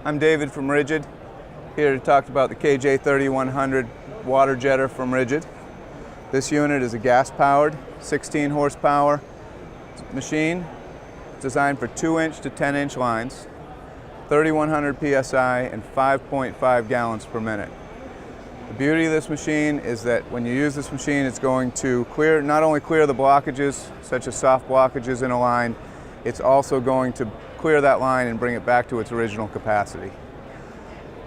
I'm David from RIDGID, here to talk about the KJ3100 water jetter from RIDGID. This unit is a gas-powered, 16 horsepower machine designed for 2-inch to 10-inch lines, 3100 psi and 5.5 gallons per minute. The beauty of this machine is that when you use this machine, it's going to not only clear the blockages, such as soft blockages in a line, it's also going to clear that line and bring it back to its original capacity.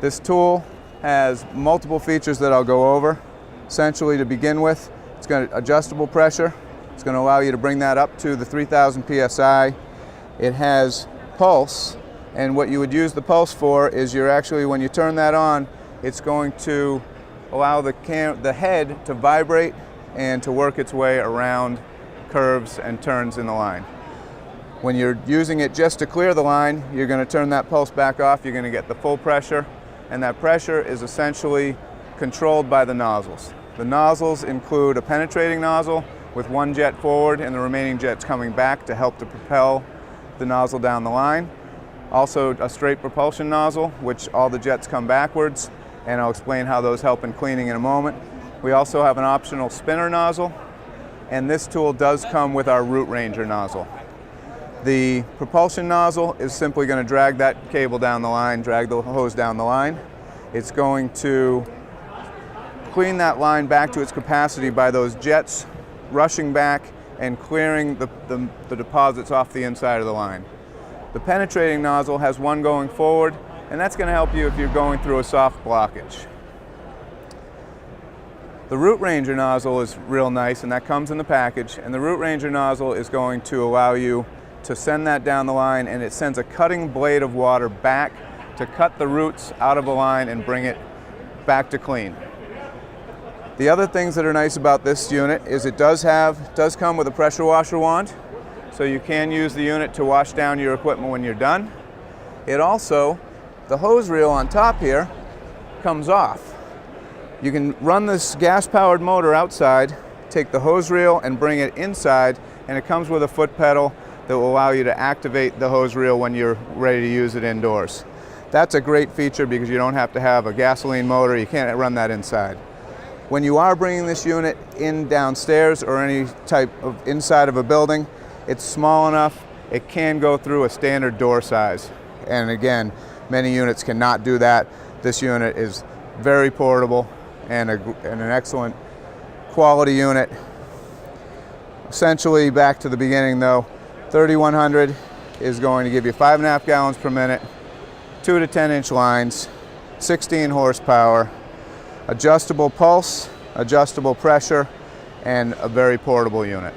This tool has multiple features that I'll go over. Essentially, to begin with, it's got adjustable pressure. It's going to allow you to bring that up to the 3000 psi. It has pulse, and what you would use the pulse for is when you turn that on, it's going to allow the head to vibrate and to work its way around curves and turns in the line. When you're using it just to clear the line, you're going to turn that pulse back off. You're going to get the full pressure, and that pressure is essentially controlled by the nozzles. The nozzles include a penetrating nozzle with one jet forward and the remaining jets coming back to help to propel the nozzle down the line. Also a straight propulsion nozzle, which all the jets come backwards, and I'll explain how those help in cleaning in a moment. We also have an optional spinner nozzle, and this tool does come with our Root Ranger nozzle. The propulsion nozzle is simply going to drag that cable down the line, drag the hose down the line. It's going to clean that line back to its capacity by those jets rushing back and clearing the deposits off the inside of the line. The penetrating nozzle has one going forward, and that's going to help you if you're going through a soft blockage. The Root Ranger nozzle is real nice, and that comes in the package, and the Root Ranger nozzle is going to allow you to send that down the line, and it sends a cutting blade of water back to cut the roots out of the line and bring it back to clean. The other things that are nice about this unit is it does come with a pressure washer wand, so you can use the unit to wash down your equipment when you're done. The hose reel on top here comes off. You can run this gas-powered motor outside, take the hose reel and bring it inside, and it comes with a foot pedal that will allow you to activate the hose reel when you're ready to use it indoors. That's a great feature because you don't have to have a gasoline motor. You can't run that inside. When you are bringing this unit in downstairs or any type of inside of a building, it's small enough, it can go through a standard door size. And again, many units cannot do that. This unit is very portable and an excellent quality unit. Essentially, back to the beginning though, 3100 is going to give you 5.5 gallons per minute, 2 to 10-inch lines, 16 horsepower, adjustable pulse, adjustable pressure, and a very portable unit.